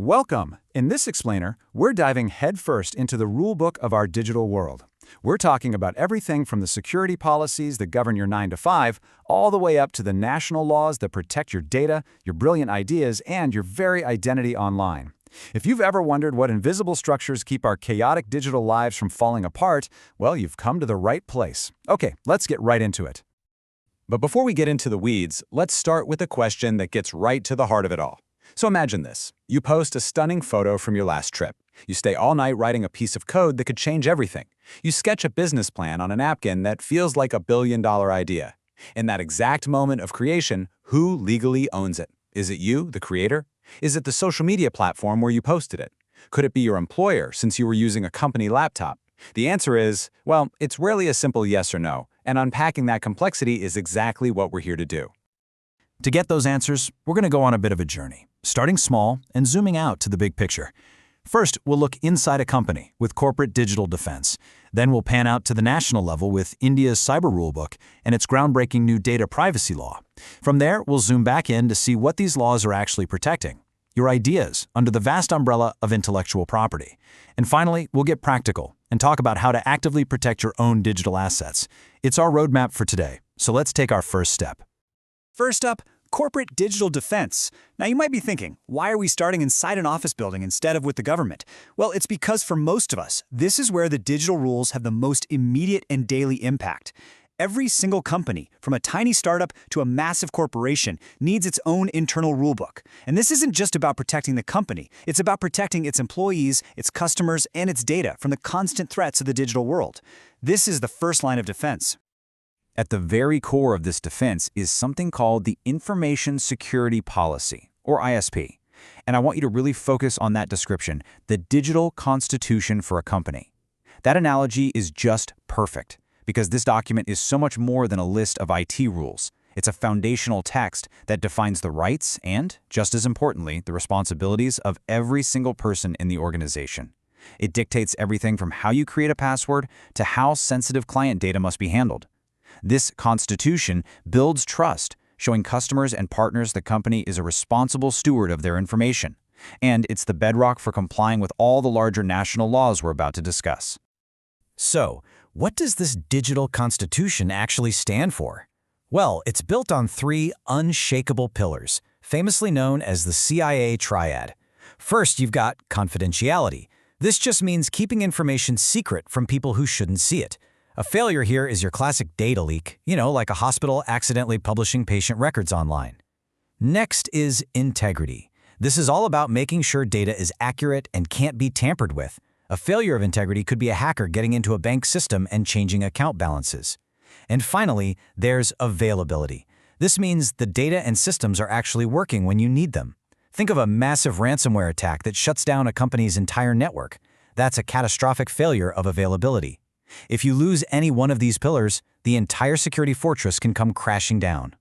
Welcome! In this explainer, we're diving headfirst into the rulebook of our digital world. We're talking about everything from the security policies that govern your 9 to 5, all the way up to the national laws that protect your data, your brilliant ideas, and your very identity online. If you've ever wondered what invisible structures keep our chaotic digital lives from falling apart, well, you've come to the right place. Okay, let's get right into it. But before we get into the weeds, let's start with a question that gets right to the heart of it all. So imagine this. You post a stunning photo from your last trip. You stay all night writing a piece of code that could change everything. You sketch a business plan on a napkin that feels like $1 billion idea. In that exact moment of creation, who legally owns it? Is it you, the creator? Is it the social media platform where you posted it? Could it be your employer since you were using a company laptop? The answer is, well, it's rarely a simple yes or no, and unpacking that complexity is exactly what we're here to do. To get those answers, we're going to go on a bit of a journey, starting small and zooming out to the big picture. First, we'll look inside a company with corporate digital defense. Then we'll pan out to the national level with India's cyber rulebook and its groundbreaking new data privacy law. From there, we'll zoom back in to see what these laws are actually protecting, your ideas under the vast umbrella of intellectual property. And finally, we'll get practical and talk about how to actively protect your own digital assets. It's our roadmap for today, so let's take our first step. First up, corporate digital defense. Now you might be thinking, why are we starting inside an office building instead of with the government? Well, it's because for most of us, this is where the digital rules have the most immediate and daily impact. Every single company, from a tiny startup to a massive corporation, needs its own internal rulebook. And this isn't just about protecting the company, it's about protecting its employees, its customers, and its data from the constant threats of the digital world. This is the first line of defense. At the very core of this defense is something called the Information Security Policy, or ISP. And I want you to really focus on that description, the digital constitution for a company. That analogy is just perfect, because this document is so much more than a list of IT rules. It's a foundational text that defines the rights and, just as importantly, the responsibilities of every single person in the organization. It dictates everything from how you create a password to how sensitive client data must be handled. This constitution builds trust, showing customers and partners the company is a responsible steward of their information. And it's the bedrock for complying with all the larger national laws we're about to discuss. So, what does this digital constitution actually stand for? Well, it's built on 3 unshakable pillars, famously known as the CIA triad. First, you've got confidentiality. This just means keeping information secret from people who shouldn't see it. A failure here is your classic data leak, like a hospital accidentally publishing patient records online. Next is integrity. This is all about making sure data is accurate and can't be tampered with. A failure of integrity could be a hacker getting into a bank system and changing account balances. And finally, there's availability. This means the data and systems are actually working when you need them. Think of a massive ransomware attack that shuts down a company's entire network. That's a catastrophic failure of availability. If you lose any one of these pillars, the entire security fortress can come crashing down.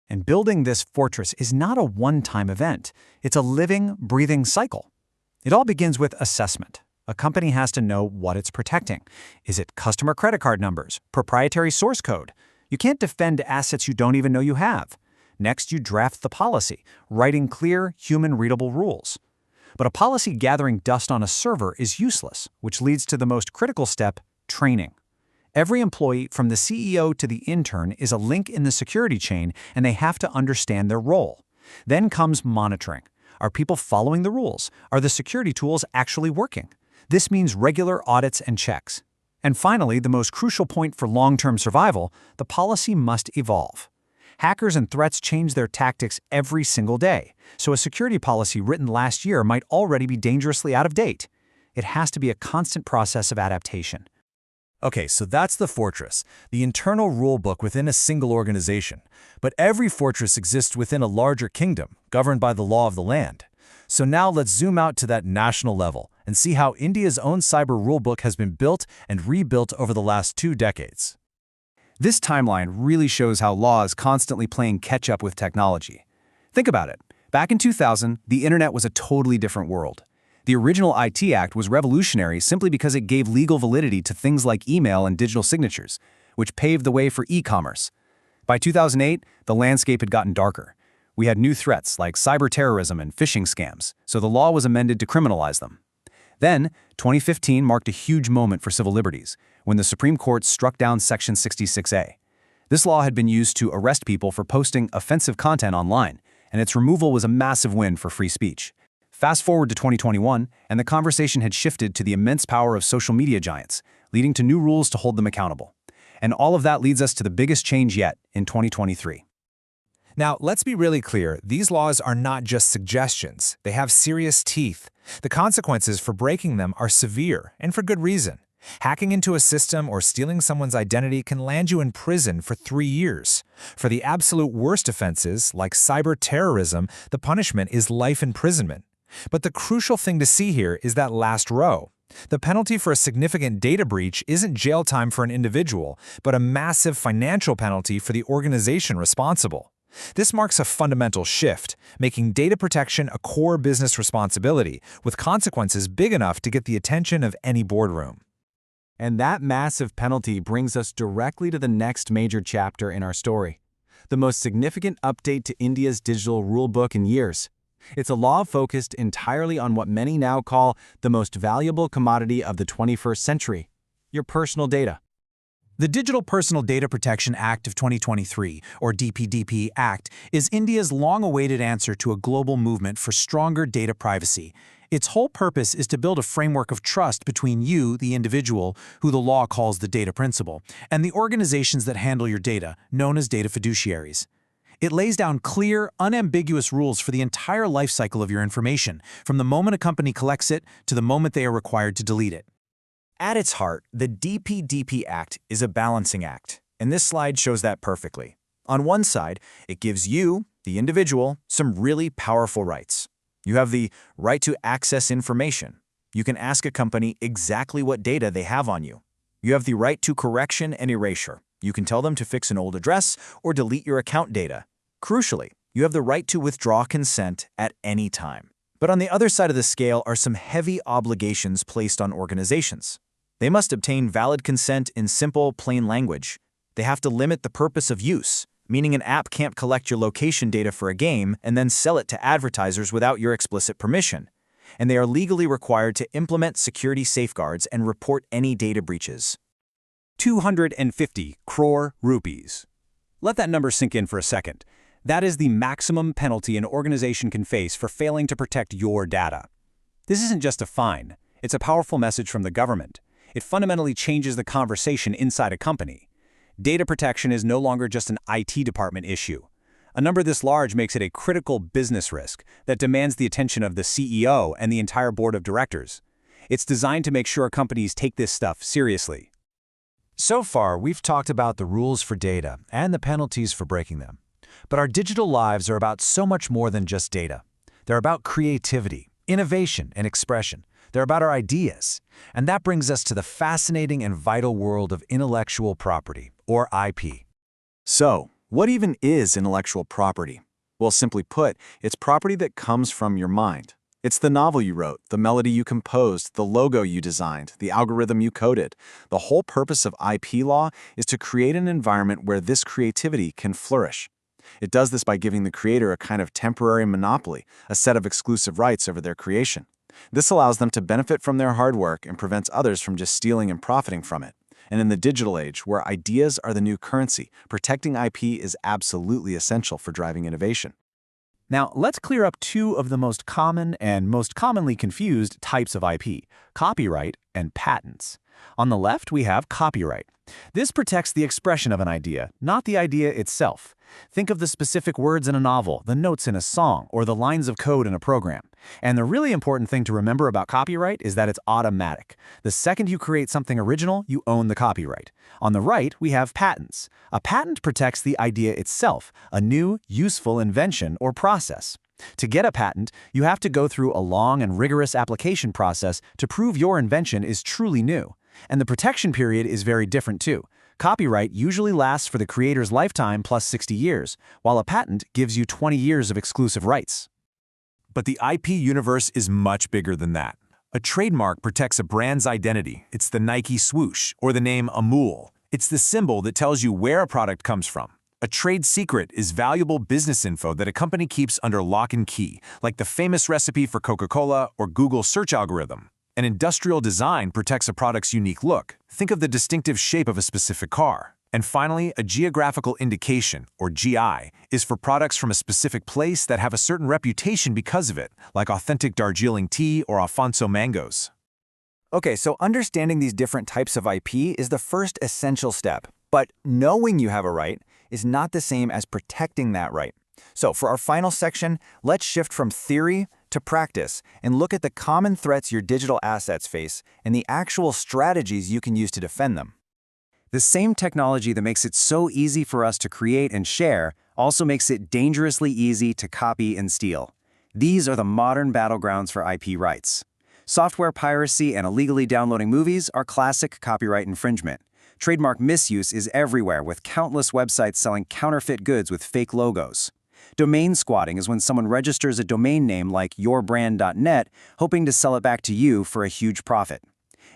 And building this fortress is not a one-time event. It's a living, breathing cycle. It all begins with assessment. A company has to know what it's protecting. Is it customer credit card numbers, proprietary source code? You can't defend assets you don't even know you have. Next, you draft the policy, writing clear, human-readable rules. But a policy gathering dust on a server is useless, which leads to the most critical step, training. Every employee, from the CEO to the intern, is a link in the security chain, and they have to understand their role. Then comes monitoring. Are people following the rules? Are the security tools actually working? This means regular audits and checks. And finally, the most crucial point for long-term survival, the policy must evolve. Hackers and threats change their tactics every single day, so a security policy written last year might already be dangerously out of date. It has to be a constant process of adaptation. Okay, so that's the fortress, the internal rulebook within a single organization. But every fortress exists within a larger kingdom, governed by the law of the land. So now let's zoom out to that national level and see how India's own cyber rulebook has been built and rebuilt over the last 2 decades. This timeline really shows how law is constantly playing catch-up with technology. Think about it. Back in 2000, the internet was a totally different world. The original IT Act was revolutionary simply because it gave legal validity to things like email and digital signatures, which paved the way for e-commerce. By 2008, the landscape had gotten darker. We had new threats like cyber terrorism and phishing scams, so the law was amended to criminalize them. Then, 2015 marked a huge moment for civil liberties, when the Supreme Court struck down Section 66A. This law had been used to arrest people for posting offensive content online, and its removal was a massive win for free speech. Fast forward to 2021, and the conversation had shifted to the immense power of social media giants, leading to new rules to hold them accountable. And all of that leads us to the biggest change yet in 2023. Now, let's be really clear. These laws are not just suggestions. They have serious teeth. The consequences for breaking them are severe, and for good reason. Hacking into a system or stealing someone's identity can land you in prison for 3 years. For the absolute worst offenses, like cyber terrorism, the punishment is life imprisonment. But the crucial thing to see here is that last row. The penalty for a significant data breach isn't jail time for an individual, but a massive financial penalty for the organization responsible. This marks a fundamental shift, making data protection a core business responsibility, with consequences big enough to get the attention of any boardroom. And that massive penalty brings us directly to the next major chapter in our story, the most significant update to India's digital rulebook in years. It's a law focused entirely on what many now call the most valuable commodity of the 21st century, your personal data. The Digital Personal Data Protection Act of 2023, or DPDP Act, is India's long-awaited answer to a global movement for stronger data privacy. Its whole purpose is to build a framework of trust between you, the individual, who the law calls the data principal, and the organizations that handle your data, known as data fiduciaries. It lays down clear, unambiguous rules for the entire life cycle of your information, from the moment a company collects it to the moment they are required to delete it. At its heart, the DPDP Act is a balancing act, and this slide shows that perfectly. On one side, it gives you, the individual, some really powerful rights. You have the right to access information. You can ask a company exactly what data they have on you. You have the right to correction and erasure. You can tell them to fix an old address or delete your account data. Crucially, you have the right to withdraw consent at any time. But on the other side of the scale are some heavy obligations placed on organizations. They must obtain valid consent in simple, plain language. They have to limit the purpose of use, meaning an app can't collect your location data for a game and then sell it to advertisers without your explicit permission. And they are legally required to implement security safeguards and report any data breaches. 250 crore rupees. Let that number sink in for a second. That is the maximum penalty an organization can face for failing to protect your data. This isn't just a fine. It's a powerful message from the government. It fundamentally changes the conversation inside a company. Data protection is no longer just an IT department issue. A number this large makes it a critical business risk that demands the attention of the CEO and the entire board of directors. It's designed to make sure companies take this stuff seriously. So far, we've talked about the rules for data and the penalties for breaking them. But our digital lives are about so much more than just data. They're about creativity, innovation, and expression. They're about our ideas. And that brings us to the fascinating and vital world of intellectual property, or IP. So, what even is intellectual property? Well, simply put, it's property that comes from your mind. It's the novel you wrote, the melody you composed, the logo you designed, the algorithm you coded. The whole purpose of IP law is to create an environment where this creativity can flourish. It does this by giving the creator a kind of temporary monopoly, a set of exclusive rights over their creation. This allows them to benefit from their hard work and prevents others from just stealing and profiting from it. And in the digital age, where ideas are the new currency, protecting IP is absolutely essential for driving innovation. Now, let's clear up two of the most common and most commonly confused types of IP, copyright and patents. On the left, we have copyright. This protects the expression of an idea, not the idea itself. Think of the specific words in a novel, the notes in a song, or the lines of code in a program. And the really important thing to remember about copyright is that it's automatic. The second you create something original, you own the copyright. On the right, we have patents. A patent protects the idea itself, a new, useful invention or process. To get a patent, you have to go through a long and rigorous application process to prove your invention is truly new. And the protection period is very different too. Copyright usually lasts for the creator's lifetime plus 60 years, while a patent gives you 20 years of exclusive rights. But the IP universe is much bigger than that. A trademark protects a brand's identity. It's the Nike swoosh or the name Amul. It's the symbol that tells you where a product comes from. A trade secret is valuable business info that a company keeps under lock and key, like the famous recipe for Coca-Cola or Google's search algorithm. An industrial design protects a product's unique look. Think of the distinctive shape of a specific car. And finally, a geographical indication, or GI, is for products from a specific place that have a certain reputation because of it, like authentic Darjeeling tea or Alfonso mangoes. Okay, so understanding these different types of IP is the first essential step. But knowing you have a right is not the same as protecting that right. So for our final section, let's shift from theory to practice and look at the common threats your digital assets face and the actual strategies you can use to defend them. The same technology that makes it so easy for us to create and share also makes it dangerously easy to copy and steal. These are the modern battlegrounds for IP rights. Software piracy and illegally downloading movies are classic copyright infringement. Trademark misuse is everywhere, with countless websites selling counterfeit goods with fake logos. Domain squatting is when someone registers a domain name like yourbrand.net, hoping to sell it back to you for a huge profit.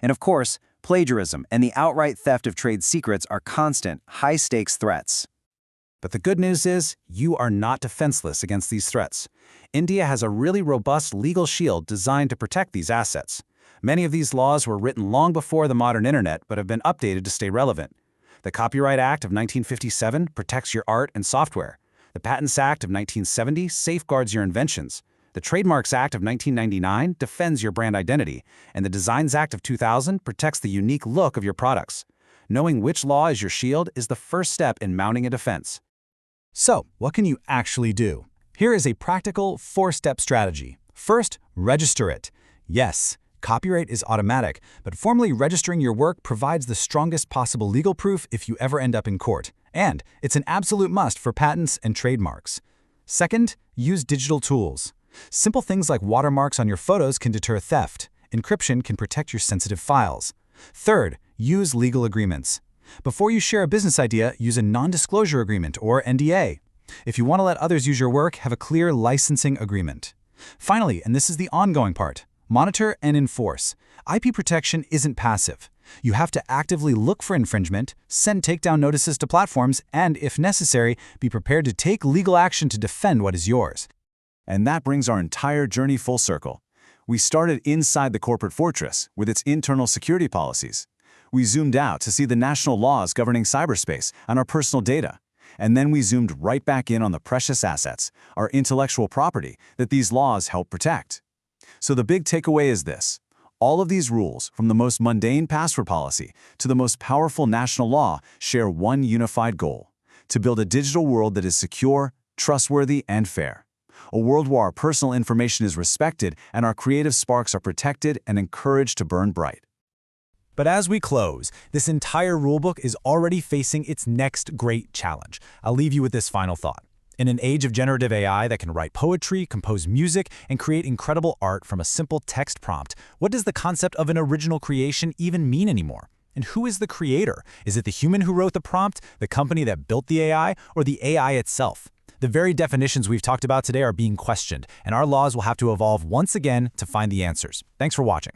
And of course, plagiarism and the outright theft of trade secrets are constant, high-stakes threats. But the good news is, you are not defenseless against these threats. India has a really robust legal shield designed to protect these assets. Many of these laws were written long before the modern internet, but have been updated to stay relevant. The Copyright Act of 1957 protects your art and software. The Patents Act of 1970 safeguards your inventions. The Trademarks Act of 1999 defends your brand identity, and the Designs Act of 2000 protects the unique look of your products. Knowing which law is your shield is the first step in mounting a defense. So, what can you actually do? Here is a practical 4-step strategy. First, register it. Yes, copyright is automatic, but formally registering your work provides the strongest possible legal proof if you ever end up in court. And it's an absolute must for patents and trademarks. Second, use digital tools. Simple things like watermarks on your photos can deter theft. Encryption can protect your sensitive files. Third, use legal agreements. Before you share a business idea, use a non-disclosure agreement or NDA. If you want to let others use your work, have a clear licensing agreement. Finally, and this is the ongoing part, monitor and enforce. IP protection isn't passive. You have to actively look for infringement, send takedown notices to platforms, and, if necessary, be prepared to take legal action to defend what is yours. And that brings our entire journey full circle. We started inside the corporate fortress with its internal security policies. We zoomed out to see the national laws governing cyberspace and our personal data. And then we zoomed right back in on the precious assets, our intellectual property, that these laws help protect. So the big takeaway is this. All of these rules, from the most mundane password policy to the most powerful national law, share one unified goal: to build a digital world that is secure, trustworthy, and fair. A world where our personal information is respected and our creative sparks are protected and encouraged to burn bright. But as we close, this entire rulebook is already facing its next great challenge. I'll leave you with this final thought. In an age of generative AI that can write poetry, compose music, and create incredible art from a simple text prompt, what does the concept of an original creation even mean anymore? And who is the creator? Is it the human who wrote the prompt, the company that built the AI, or the AI itself? The very definitions we've talked about today are being questioned, and our laws will have to evolve once again to find the answers. Thanks for watching.